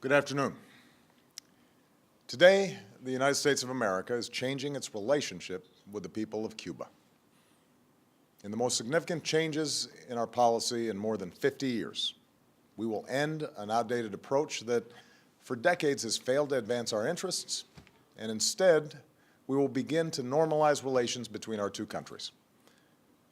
Good afternoon. Today, the United States of America is changing its relationship with the people of Cuba. In the most significant changes in our policy in more than 50 years, we will end an outdated approach that for decades has failed to advance our interests, and instead, we will begin to normalize relations between our two countries.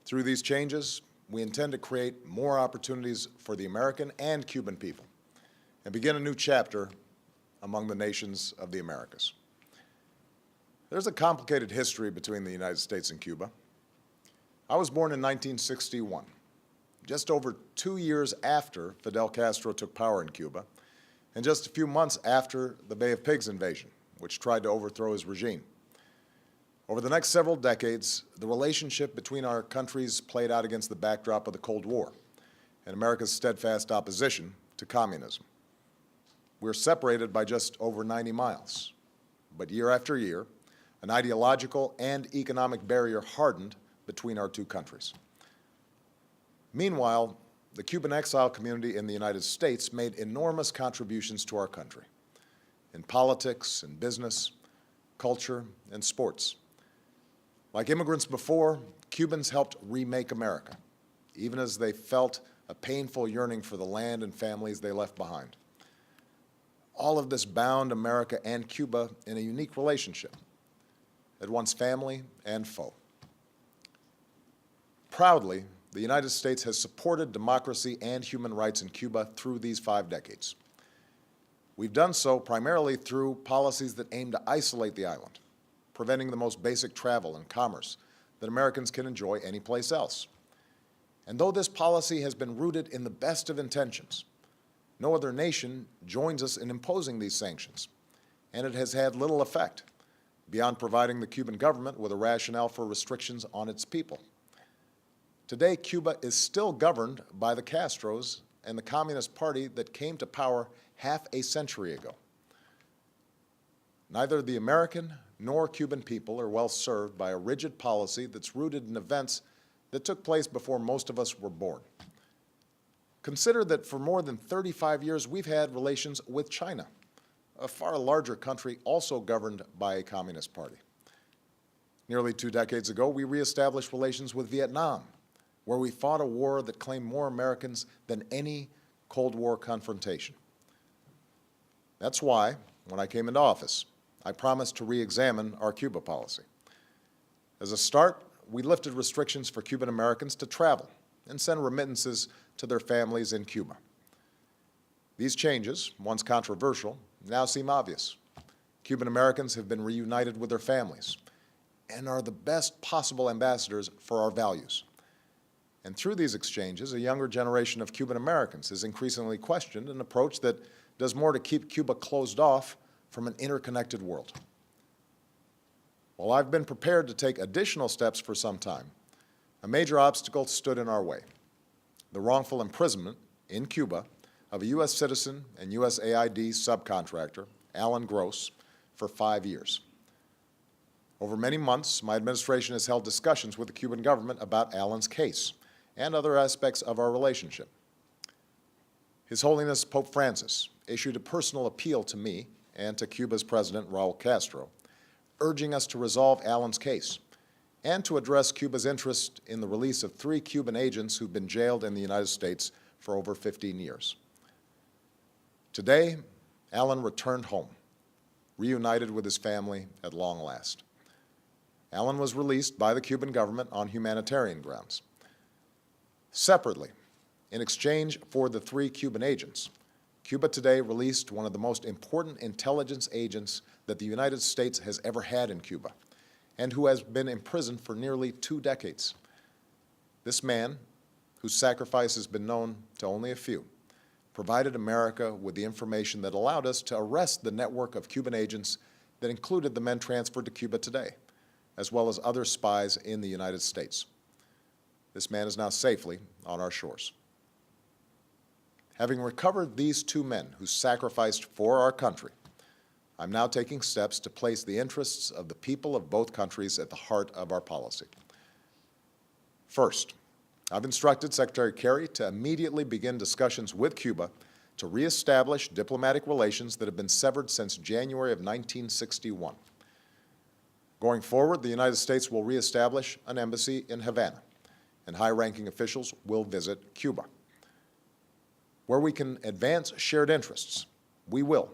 Through these changes, we intend to create more opportunities for the American and Cuban people and begin a new chapter among the nations of the Americas. There's a complicated history between the United States and Cuba. I was born in 1961, just over 2 years after Fidel Castro took power in Cuba, and just a few months after the Bay of Pigs invasion, which tried to overthrow his regime. Over the next several decades, the relationship between our countries played out against the backdrop of the Cold War and America's steadfast opposition to communism. We're separated by just over 90 miles, but year after year, an ideological and economic barrier hardened between our two countries. Meanwhile, the Cuban exile community in the United States made enormous contributions to our country in politics and business, culture, and sports. Like immigrants before, Cubans helped remake America, even as they felt a painful yearning for the land and families they left behind. All of this bound America and Cuba in a unique relationship, at once family and foe. Proudly, the United States has supported democracy and human rights in Cuba through these 5 decades. We've done so primarily through policies that aim to isolate the island, preventing the most basic travel and commerce that Americans can enjoy anyplace else. And though this policy has been rooted in the best of intentions, no other nation joins us in imposing these sanctions, and it has had little effect beyond providing the Cuban government with a rationale for restrictions on its people. Today, Cuba is still governed by the Castros and the Communist Party that came to power half a century ago. Neither the American nor Cuban people are well served by a rigid policy that's rooted in events that took place before most of us were born. Consider that for more than 35 years, we've had relations with China, a far larger country also governed by a Communist Party. Nearly 2 decades ago, we reestablished relations with Vietnam, where we fought a war that claimed more Americans than any Cold War confrontation. That's why, when I came into office, I promised to re-examine our Cuba policy. As a start, we lifted restrictions for Cuban Americans to travel and send remittances to their families in Cuba. These changes, once controversial, now seem obvious. Cuban Americans have been reunited with their families and are the best possible ambassadors for our values. And through these exchanges, a younger generation of Cuban Americans has increasingly questioned an approach that does more to keep Cuba closed off from an interconnected world. While I've been prepared to take additional steps for some time, a major obstacle stood in our way: the wrongful imprisonment in Cuba of a U.S. citizen and USAID subcontractor, Alan Gross, for 5 years. Over many months, my administration has held discussions with the Cuban government about Alan's case and other aspects of our relationship. His Holiness Pope Francis issued a personal appeal to me and to Cuba's President, Raul Castro, urging us to resolve Alan's case and to address Cuba's interest in the release of 3 Cuban agents who've been jailed in the United States for over 15 years. Today, Alan returned home, reunited with his family at long last. Alan was released by the Cuban government on humanitarian grounds. Separately, in exchange for the 3 Cuban agents, Cuba today released one of the most important intelligence agents that the United States has ever had in Cuba, and who has been imprisoned for nearly 2 decades. This man, whose sacrifice has been known to only a few, provided America with the information that allowed us to arrest the network of Cuban agents that included the men transferred to Cuba today, as well as other spies in the United States. This man is now safely on our shores. Having recovered these 2 men who sacrificed for our country, I'm now taking steps to place the interests of the people of both countries at the heart of our policy. First, I've instructed Secretary Kerry to immediately begin discussions with Cuba to reestablish diplomatic relations that have been severed since January of 1961. Going forward, the United States will reestablish an embassy in Havana, and high-ranking officials will visit Cuba. Where we can advance shared interests, we will,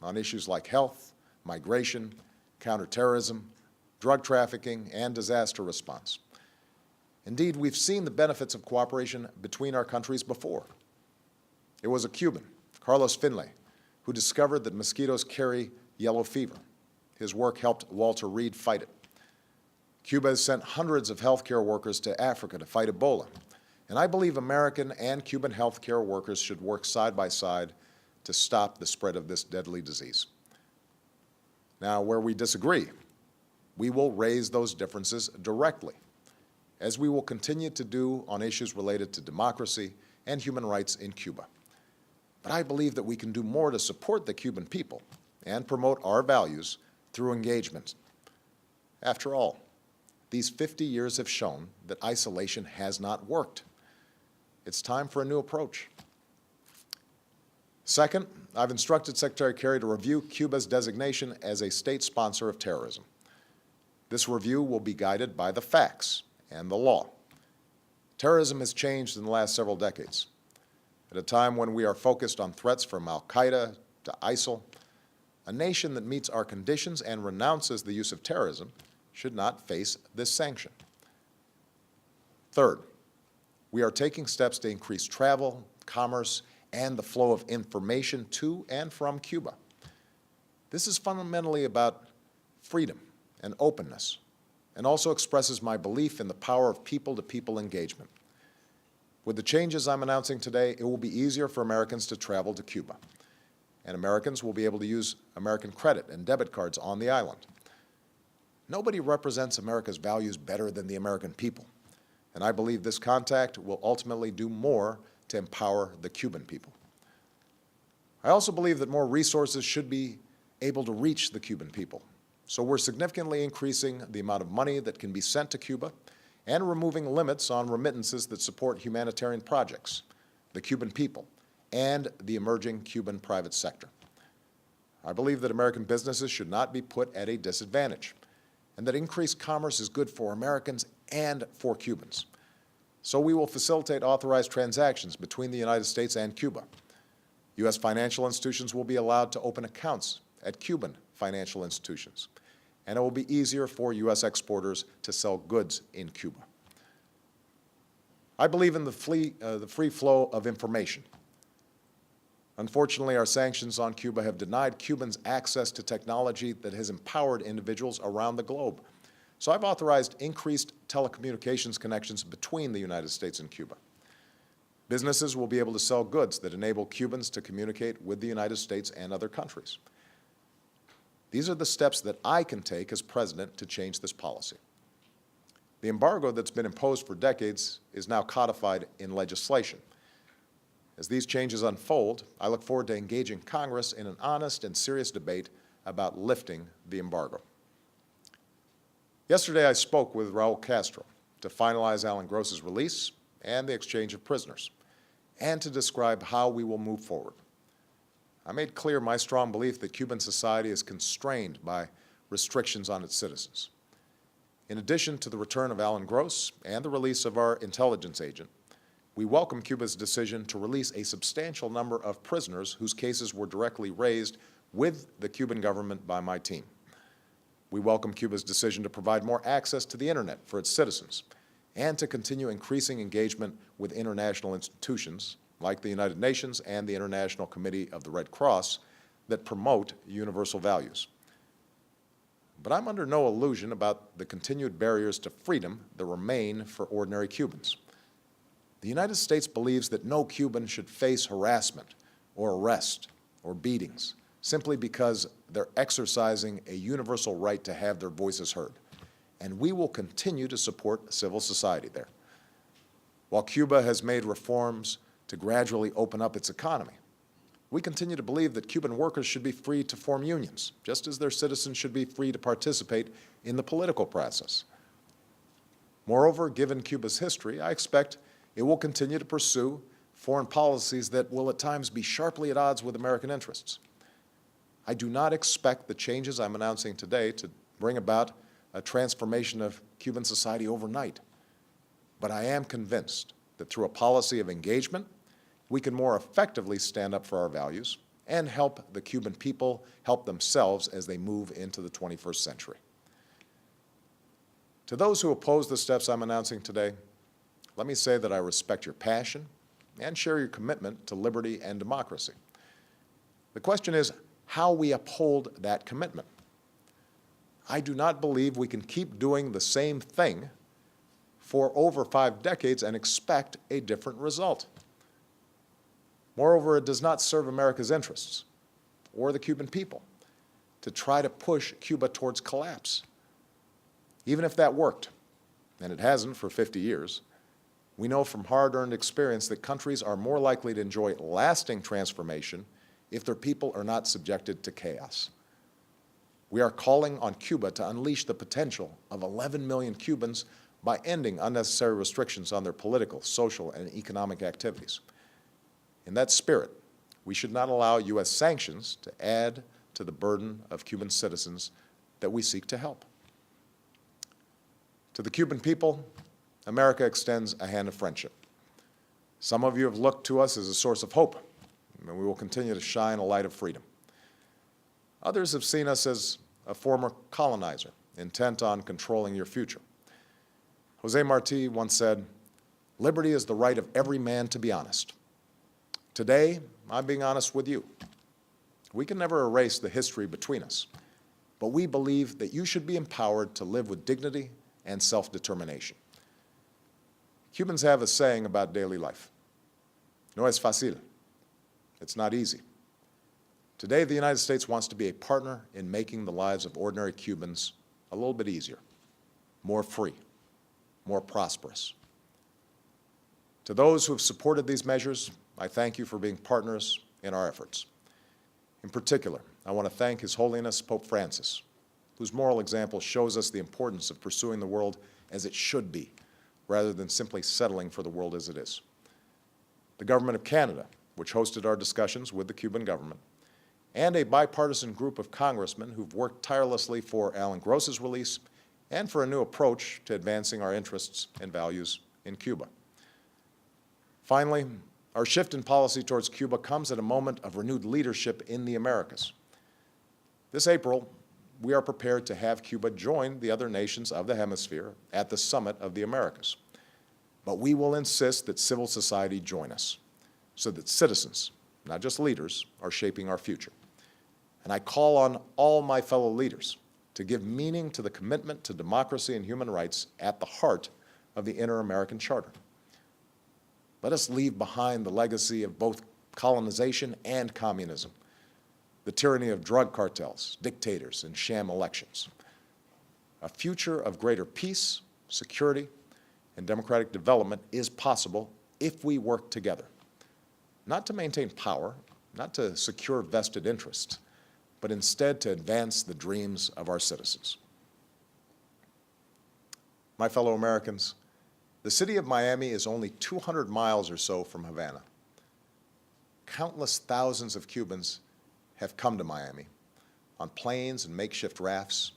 on issues like health, migration, counterterrorism, drug trafficking, and disaster response. Indeed, we've seen the benefits of cooperation between our countries before. It was a Cuban, Carlos Finlay, who discovered that mosquitoes carry yellow fever. His work helped Walter Reed fight it. Cuba has sent hundreds of healthcare workers to Africa to fight Ebola, and I believe American and Cuban healthcare workers should work side by side to stop the spread of this deadly disease. Now, where we disagree, we will raise those differences directly, as we will continue to do on issues related to democracy and human rights in Cuba. But I believe that we can do more to support the Cuban people and promote our values through engagement. After all, these 50 years have shown that isolation has not worked. It's time for a new approach. Second, I've instructed Secretary Kerry to review Cuba's designation as a state sponsor of terrorism. This review will be guided by the facts and the law. Terrorism has changed in the last several decades. At a time when we are focused on threats from al-Qaeda to ISIL, a nation that meets our conditions and renounces the use of terrorism should not face this sanction. Third, we are taking steps to increase travel, commerce, and the flow of information to and from Cuba. This is fundamentally about freedom and openness, and also expresses my belief in the power of people-to-people engagement. With the changes I'm announcing today, it will be easier for Americans to travel to Cuba, and Americans will be able to use American credit and debit cards on the island. Nobody represents America's values better than the American people, and I believe this contact will ultimately do more to empower the Cuban people. I also believe that more resources should be able to reach the Cuban people, so we're significantly increasing the amount of money that can be sent to Cuba and removing limits on remittances that support humanitarian projects, the Cuban people, and the emerging Cuban private sector. I believe that American businesses should not be put at a disadvantage, and that increased commerce is good for Americans and for Cubans. So we will facilitate authorized transactions between the United States and Cuba. U.S. financial institutions will be allowed to open accounts at Cuban financial institutions, and it will be easier for U.S. exporters to sell goods in Cuba. I believe in the free flow of information. Unfortunately, our sanctions on Cuba have denied Cubans access to technology that has empowered individuals around the globe. So I've authorized increased telecommunications connections between the United States and Cuba. Businesses will be able to sell goods that enable Cubans to communicate with the United States and other countries. These are the steps that I can take as president to change this policy. The embargo that's been imposed for decades is now codified in legislation. As these changes unfold, I look forward to engaging Congress in an honest and serious debate about lifting the embargo. Yesterday, I spoke with Raul Castro to finalize Alan Gross's release and the exchange of prisoners, and to describe how we will move forward. I made clear my strong belief that Cuban society is constrained by restrictions on its citizens. In addition to the return of Alan Gross and the release of our intelligence agent, we welcome Cuba's decision to release a substantial number of prisoners whose cases were directly raised with the Cuban government by my team. We welcome Cuba's decision to provide more access to the Internet for its citizens and to continue increasing engagement with international institutions like the United Nations and the International Committee of the Red Cross that promote universal values. But I'm under no illusion about the continued barriers to freedom that remain for ordinary Cubans. The United States believes that no Cuban should face harassment or arrest or beatings simply because they're exercising a universal right to have their voices heard. And we will continue to support civil society there. While Cuba has made reforms to gradually open up its economy, we continue to believe that Cuban workers should be free to form unions, just as their citizens should be free to participate in the political process. Moreover, given Cuba's history, I expect it will continue to pursue foreign policies that will at times be sharply at odds with American interests. I do not expect the changes I'm announcing today to bring about a transformation of Cuban society overnight. But I am convinced that through a policy of engagement, we can more effectively stand up for our values and help the Cuban people help themselves as they move into the 21st century. To those who oppose the steps I'm announcing today, let me say that I respect your passion and share your commitment to liberty and democracy. The question is how we uphold that commitment. I do not believe we can keep doing the same thing for over 5 decades and expect a different result. Moreover, it does not serve America's interests or the Cuban people to try to push Cuba towards collapse. Even if that worked, and it hasn't for 50 years, we know from hard-earned experience that countries are more likely to enjoy lasting transformation if their people are not subjected to chaos. We are calling on Cuba to unleash the potential of 11 million Cubans by ending unnecessary restrictions on their political, social, and economic activities. In that spirit, we should not allow U.S. sanctions to add to the burden of Cuban citizens that we seek to help. To the Cuban people, America extends a hand of friendship. Some of you have looked to us as a source of hope, and we will continue to shine a light of freedom. Others have seen us as a former colonizer, intent on controlling your future. Jose Marti once said, "Liberty is the right of every man to be honest." Today, I'm being honest with you. We can never erase the history between us, but we believe that you should be empowered to live with dignity and self-determination. Cubans have a saying about daily life. No es fácil. It's not easy. Today, the United States wants to be a partner in making the lives of ordinary Cubans a little bit easier, more free, more prosperous. To those who have supported these measures, I thank you for being partners in our efforts. In particular, I want to thank His Holiness Pope Francis, whose moral example shows us the importance of pursuing the world as it should be, rather than simply settling for the world as it is. The Government of Canada, which hosted our discussions with the Cuban government, and a bipartisan group of congressmen who've worked tirelessly for Alan Gross's release and for a new approach to advancing our interests and values in Cuba. Finally, our shift in policy towards Cuba comes at a moment of renewed leadership in the Americas. This April, we are prepared to have Cuba join the other nations of the hemisphere at the Summit of the Americas. But we will insist that civil society join us so that citizens, not just leaders, are shaping our future. And I call on all my fellow leaders to give meaning to the commitment to democracy and human rights at the heart of the Inter-American Charter. Let us leave behind the legacy of both colonization and communism, the tyranny of drug cartels, dictators, and sham elections. A future of greater peace, security, and democratic development is possible if we work together, not to maintain power, not to secure vested interests, but instead to advance the dreams of our citizens. My fellow Americans, the city of Miami is only 200 miles or so from Havana. Countless thousands of Cubans have come to Miami on planes and makeshift rafts,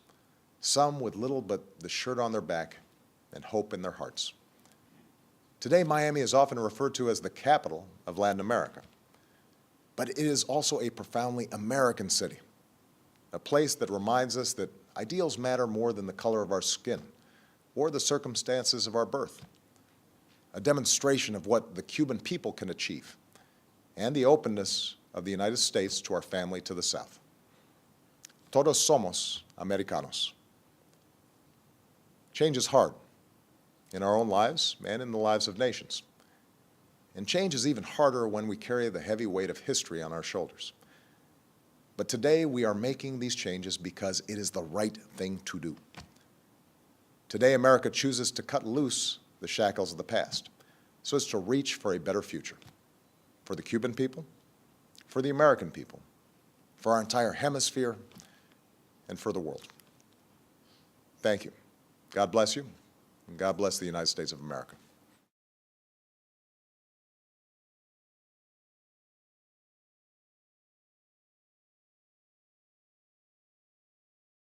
some with little but the shirt on their back and hope in their hearts. Today, Miami is often referred to as the capital of Latin America, but it is also a profoundly American city, a place that reminds us that ideals matter more than the color of our skin or the circumstances of our birth, a demonstration of what the Cuban people can achieve and the openness of the United States to our family to the south. Todos somos americanos. Change is hard in our own lives and in the lives of nations. And change is even harder when we carry the heavy weight of history on our shoulders. But today we are making these changes because it is the right thing to do. Today America chooses to cut loose the shackles of the past so as to reach for a better future for the Cuban people, for the American people, for our entire hemisphere, and for the world. Thank you. God bless you, and God bless the United States of America.